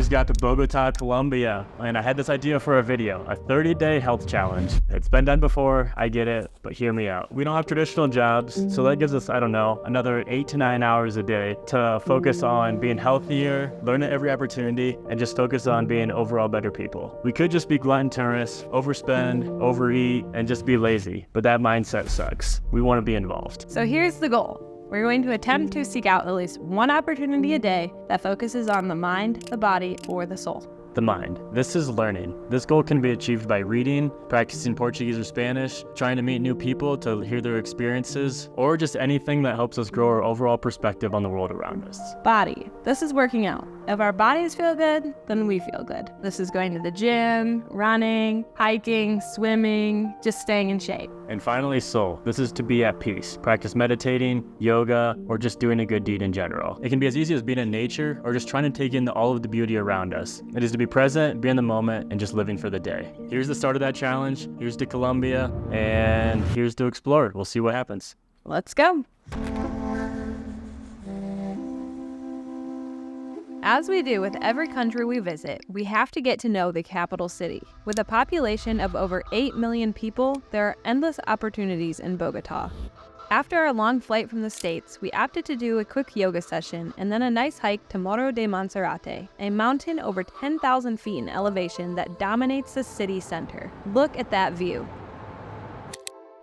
just got to Bogota, Colombia, and I had this idea for a video, a 30-day health challenge. It's been done before, I get it, but hear me out. We don't have traditional jobs, so that gives us, I don't know, another 8 to 9 hours a day to focus on being healthier, learn at every opportunity, and just focus on being overall better people. We could just be glutton tourists, overspend, overeat, and just be lazy, but that mindset sucks. We want to be involved. So here's the goal. We're going to attempt to seek out at least one opportunity a day that focuses on the mind, the body, or the soul. The mind. This is learning. This goal can be achieved by reading, practicing Portuguese or Spanish, trying to meet new people to hear their experiences, or just anything that helps us grow our overall perspective on the world around us. Body. This is working out. If our bodies feel good, then we feel good. This is going to the gym, running, hiking, swimming, just staying in shape. And finally, soul. This is to be at peace. Practice meditating, yoga, or just doing a good deed in general. It can be as easy as being in nature or just trying to take in all of the beauty around us. It is to be present, be in the moment, and just living for the day. Here's the start of that challenge. Here's to Colombia, and here's to explore. We'll see what happens. Let's go. As we do with every country we visit, we have to get to know the capital city. With a population of over 8 million people, there are endless opportunities in Bogota. After our long flight from the States, we opted to do a quick yoga session and then a nice hike to Morro de Monserrate, a mountain over 10,000 feet in elevation that dominates the city center. Look at that view.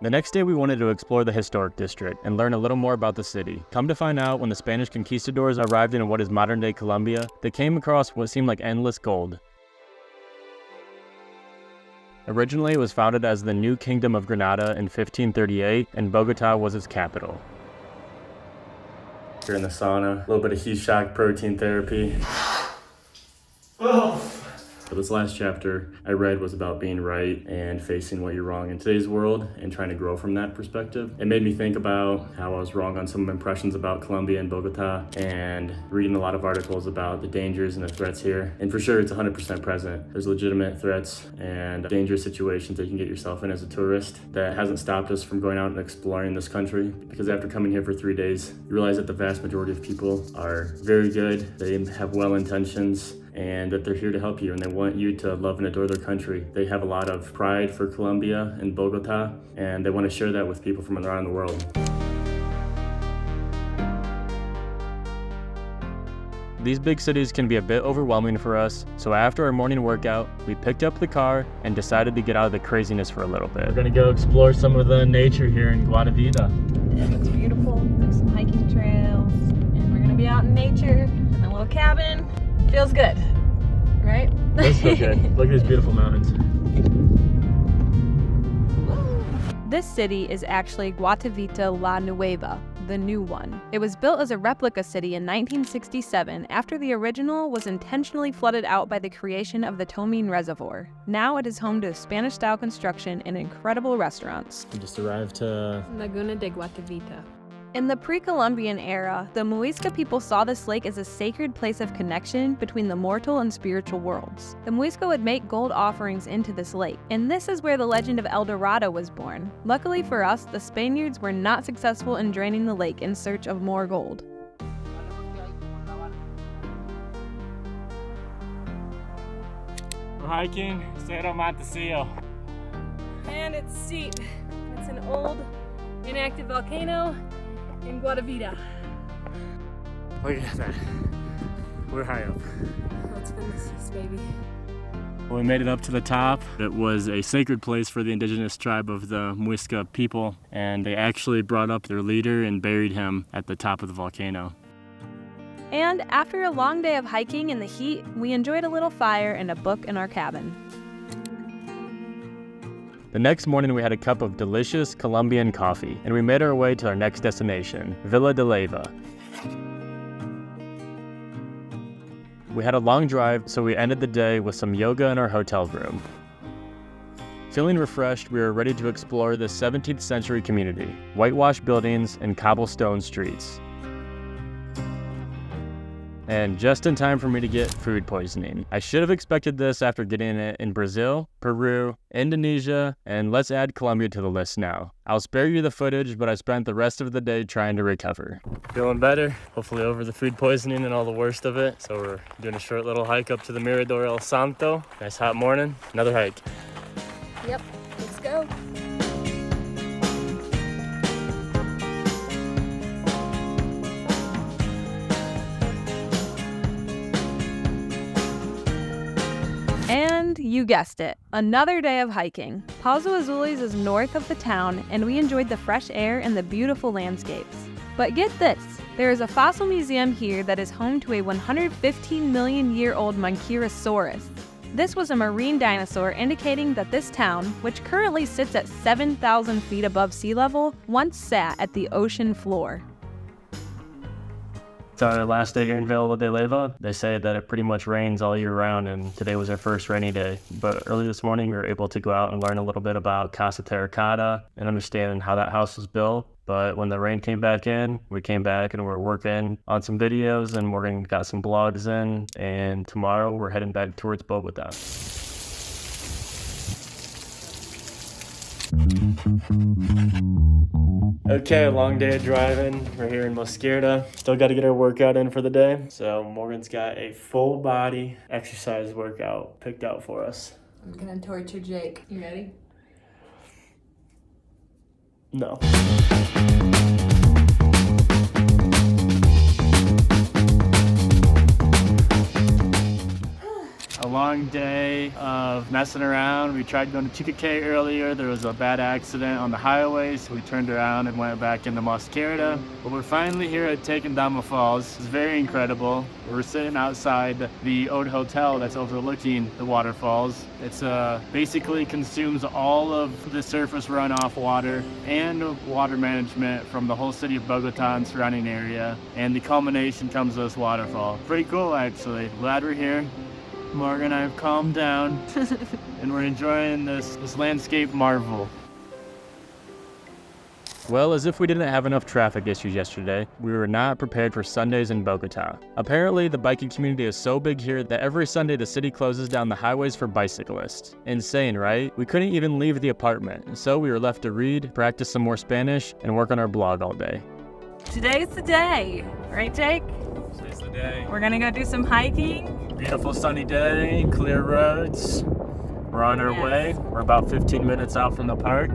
The next day we wanted to explore the historic district and learn a little more about the city. Come to find out, when the Spanish conquistadors arrived in what is modern-day Colombia, they came across what seemed like endless gold. Originally, it was founded as the New Kingdom of Granada in 1538, and Bogota was its capital. You're in the sauna, a little bit of heat shock protein therapy. Oh. So this last chapter I read was about being right and facing what you're wrong in today's world and trying to grow from that perspective. It made me think about how I was wrong on some impressions about Colombia and Bogota, and reading a lot of articles about the dangers and the threats here. And for sure, it's 100% present. There's legitimate threats and dangerous situations that you can get yourself in as a tourist. That hasn't stopped us from going out and exploring this country, because after coming here for 3 days, you realize that the vast majority of people are very good. They have well intentions, and that they're here to help you, and they want you to love and adore their country. They have a lot of pride for Colombia and Bogota, and they want to share that with people from around the world. These big cities can be a bit overwhelming for us, so after our morning workout, we picked up the car and decided to get out of the craziness for a little bit. We're gonna go explore some of the nature here in Guatavita. It looks beautiful. There's some hiking trails, and we're gonna be out in nature in a little cabin. Feels good, right? Does feel good. Look at these beautiful mountains. This city is actually Guatavita La Nueva, the new one. It was built as a replica city in 1967 after the original was intentionally flooded out by the creation of the Tomine Reservoir. Now it is home to Spanish-style construction and incredible restaurants. We just arrived to Laguna de Guatavita. In the pre-Columbian era, the Muisca people saw this lake as a sacred place of connection between the mortal and spiritual worlds. The Muisca would make gold offerings into this lake, and this is where the legend of El Dorado was born. Luckily for us, the Spaniards were not successful in draining the lake in search of more gold. We're hiking Cerro Montecillo. And it's steep. It's an old, inactive volcano in Guatavita. Look at that. We're high up. Let's finish this, baby. We made it up to the top. It was a sacred place for the indigenous tribe of the Muisca people, and they actually brought up their leader and buried him at the top of the volcano. And after a long day of hiking in the heat, we enjoyed a little fire and a book in our cabin. The next morning we had a cup of delicious Colombian coffee, and we made our way to our next destination, Villa de Leyva. We had a long drive, so we ended the day with some yoga in our hotel room. Feeling refreshed, we were ready to explore this 17th century community, whitewashed buildings and cobblestone streets. and just in time for me to get food poisoning. I should have expected this after getting it in Brazil, Peru, Indonesia, and let's add Colombia to the list now. I'll spare you the footage, but I spent the rest of the day trying to recover. Feeling better, hopefully over the food poisoning and all the worst of it. So we're doing a short little hike up to the Mirador El Santo. Nice hot morning, another hike. Yep, let's go. And you guessed it, another day of hiking. Pozo Azules is north of the town, and we enjoyed the fresh air and the beautiful landscapes. But get this, there is a fossil museum here that is home to a 115 million year old Monkerosaurus. This was a marine dinosaur, indicating that this town, which currently sits at 7,000 feet above sea level, once sat at the ocean floor. It's our last day here in Villa de Leyva. They say that it pretty much rains all year round, and today was our first rainy day. But early this morning, we were able to go out and learn a little bit about Casa Terracotta and understand how that house was built. But when the rain came back in, we came back and we're working on some videos, and we're got some blogs in. And tomorrow, we're heading back towards Bogota. Okay, long day of driving. We're here in Mosquera. Still got to get our workout in for the day. So Morgan's got a full body exercise workout picked out for us. I'm gonna torture Jake. You ready? No. A long day of messing around. We tried going to Chicaque earlier. There was a bad accident on the highway, so we turned around and went back into Mosquera. But we're finally here at Tejo Falls. It's very incredible. We're sitting outside the old hotel that's overlooking the waterfalls. It's basically consumes all of the surface runoff water and water management from the whole city of Bogota and surrounding area. And the culmination comes to this waterfall. Pretty cool, actually. Glad we're here. Morgan and I have calmed down and we're enjoying this landscape marvel. Well, as if we didn't have enough traffic issues yesterday, we were not prepared for Sundays in Bogota. Apparently, the biking community is so big here that every Sunday the city closes down the highways for bicyclists. Insane, right? We couldn't even leave the apartment, so we were left to read, practice some more Spanish, and work on our blog all day. Today's the day, right, Jake? Today's the day. We're gonna go do some hiking. Beautiful sunny day, clear roads. We're on our way. We're about 15 minutes out from the park.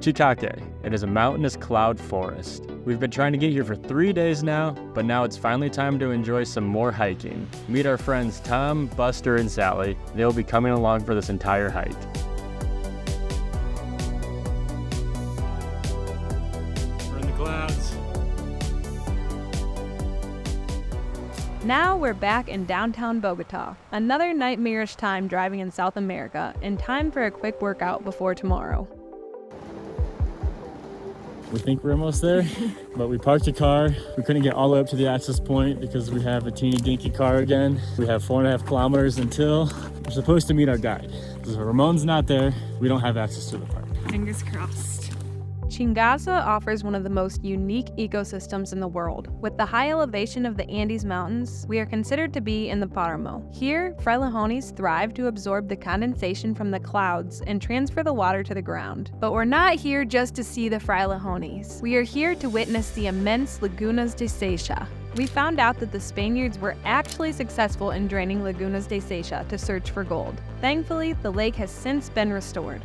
Chicaque. It is a mountainous cloud forest. We've been trying to get here for 3 days now, but now it's finally time to enjoy some more hiking. Meet our friends Tom, Buster, and Sally. They'll be coming along for this entire hike. We're in the clouds. Now we're back in downtown Bogota. Another nightmarish time driving in South America, and time for a quick workout before tomorrow. We think we're almost there, but we parked the car. We couldn't get all the way up to the access point because we have a teeny dinky car again. We have 4.5 kilometers until we're supposed to meet our guide. Because if Ramon's not there, we don't have access to the park. Fingers crossed. Chingaza offers one of the most unique ecosystems in the world. With the high elevation of the Andes Mountains, we are considered to be in the Páramo. Here, frailejones thrive to absorb the condensation from the clouds and transfer the water to the ground. But we're not here just to see the frailejones. We are here to witness the immense Lagunas de Seixa. We found out that the Spaniards were actually successful in draining Lagunas de Seixa to search for gold. Thankfully, the lake has since been restored.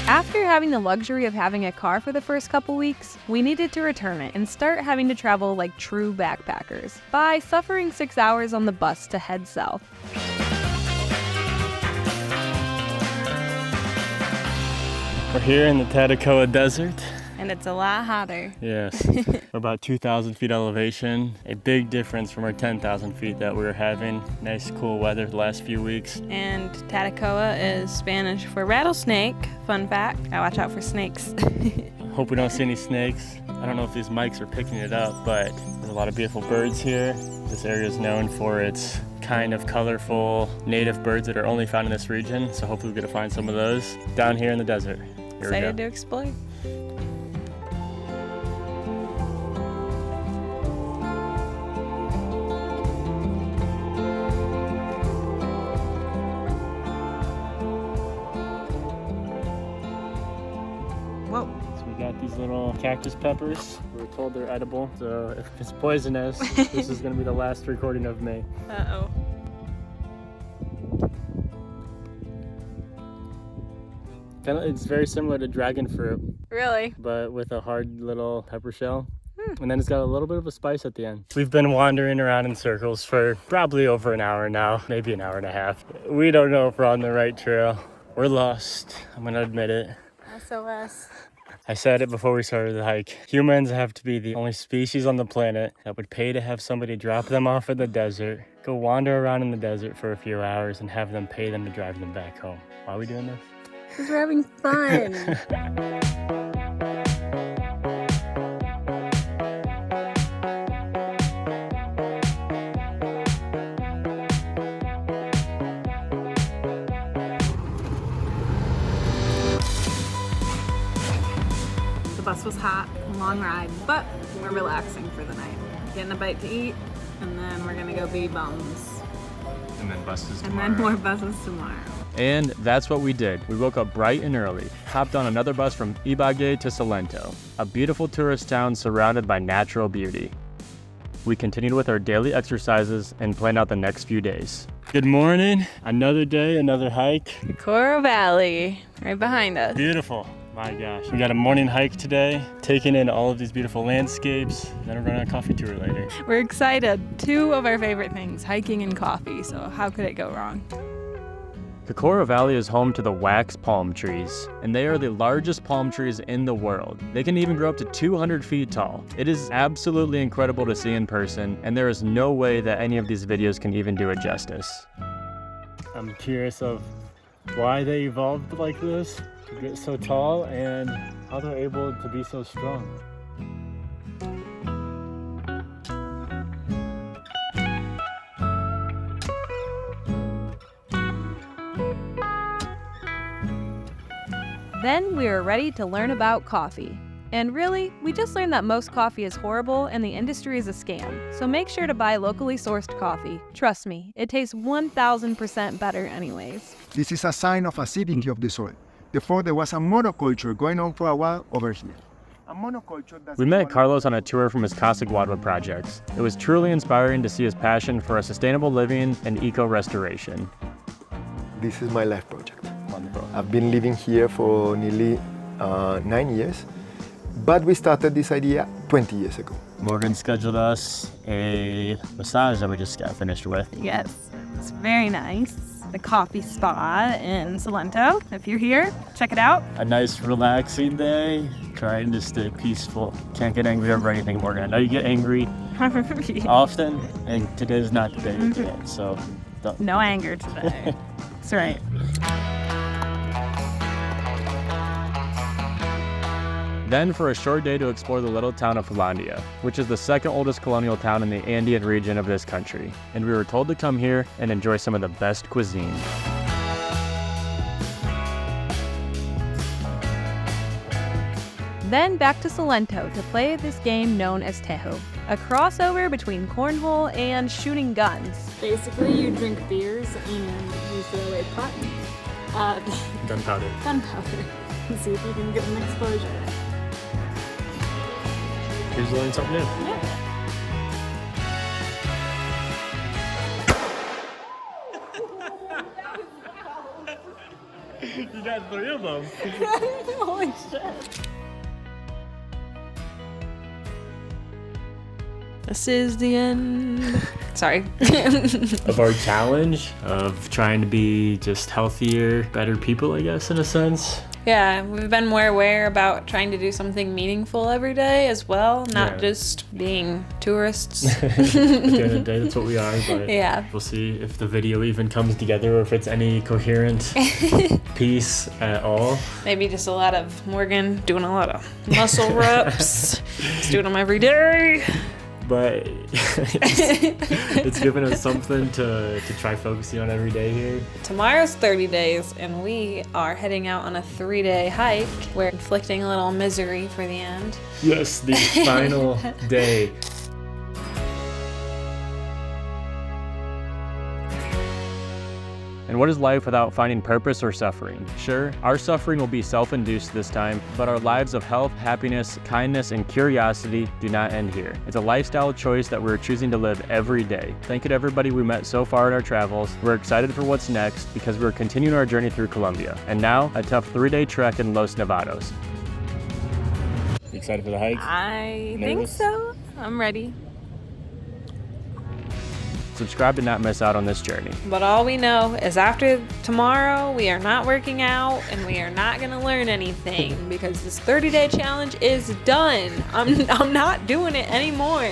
After having the luxury of having a car for the first couple weeks, we needed to return it and start having to travel like true backpackers by suffering 6 hours on the bus to head south. We're here in the Tatacoa Desert. And it's a lot hotter. Yes, we're about 2,000 feet elevation. A big difference from our 10,000 feet that we were having. Nice, cool weather the last few weeks. And Tatacoa is Spanish for rattlesnake. Fun fact, I watch out for snakes. Hope we don't see any snakes. I don't know if these mics are picking it up, but there's a lot of beautiful birds here. This area is known for its kind of colorful native birds that are only found in this region, so hopefully we're gonna find some of those down here in the desert. Here Excited to explore? Whoa. So we got these little cactus peppers. We were told they're edible, so if it's poisonous, this is gonna be the last recording of me. Uh-oh. It's very similar to dragon fruit, Really? but with a hard little pepper shell. And then it's got a little bit of a spice at the end. We've been wandering around in circles for probably over an hour now, maybe an hour and a half. We don't know if we're on the right trail. We're lost, I'm gonna admit it. SOS. I said it before we started the hike. Humans have to be the only species on the planet that would pay to have somebody drop them off in the desert, go wander around in the desert for a few hours, and have them pay them to drive them back home. Why are we doing this? Because we're having fun. The bus was hot, long ride, but we're relaxing for the night. Getting a bite to eat, and then we're gonna go be bums. And then buses And then more buses tomorrow. And that's what we did. We woke up bright and early, hopped on another bus from Ibague to Salento, a beautiful tourist town surrounded by natural beauty. We continued with our daily exercises and planned out the next few days. Good morning, another day, another hike. Cocora Valley, right behind us. Beautiful, my gosh. We got a morning hike today, taking in all of these beautiful landscapes, then we're going on a coffee tour later. We're excited. Two of our favorite things, hiking and coffee, so how could it go wrong? Cocora Valley is home to the wax palm trees, and they are the largest palm trees in the world. They can even grow up to 200 feet tall. It is absolutely incredible to see in person, and there is no way that any of these videos can even do it justice. I'm curious of why they evolved like this, to get so tall, and how they're able to be so strong. Then we were ready to learn about coffee. And really, we just learned that most coffee is horrible and the industry is a scam. So make sure to buy locally sourced coffee. Trust me, it tastes 1000% better anyways. This is a sign of acidity of the soil. Therefore, there was a monoculture going on for a while over here. A monoculture doesn't We met want- Carlos on a tour from his Casa Guadua projects. It was truly inspiring to see his passion for a sustainable living and eco-restoration. This is my life project. Wonderful. I've been living here for nearly 9 years, but we started this idea 20 years ago. Morgan scheduled us a massage that we just got finished with. Yes, it's very nice. The coffee spa in Salento. If you're here, check it out. A nice relaxing day, trying to stay peaceful. Can't get angry over anything, Morgan. I know you get angry often, and today's not the day to do it, so don't. No anger today. That's right. Then for a short day to explore the little town of Filandia, which is the second oldest colonial town in the Andean region of this country. And we were told to come here and enjoy some of the best cuisine. Then back to Salento to play this game known as Tejo, a crossover between cornhole and shooting guns. Basically, you drink beers and you throw away pot. Gunpowder. Gunpowder. And see if you can get an explosion. Here's learning something new. Yeah. You got 3 of them. Holy shit. This is the end. Sorry. Of our challenge of trying to be just healthier, better people, I guess, in a sense. Yeah, we've been more aware about trying to do something meaningful every day as well, not Yeah. just being tourists. At the end of the day, that's what we are. But Yeah. we'll see if the video even comes together or if it's any coherent piece at all. Maybe just a lot of Morgan doing a lot of muscle reps. He's doing them every day. But it's given us something to try focusing on every day here. Tomorrow's 30 days, and we are heading out on a 3-day hike. We're inflicting a little misery for the end. Yes, the final day. And what is life without finding purpose or suffering? Sure, our suffering will be self-induced this time, but our lives of health, happiness, kindness, and curiosity do not end here. It's a lifestyle choice that we're choosing to live every day. Thank you to everybody we met so far in our travels. We're excited for what's next because we're continuing our journey through Colombia. And now, a tough 3-day trek in Los Nevados. You excited for the hike? I think Nervous? so. I'm ready. Subscribe to not miss out on this journey. But all we know is after tomorrow, we are not working out and we are not going to learn anything because this 30-day challenge is done. I'm not doing it anymore.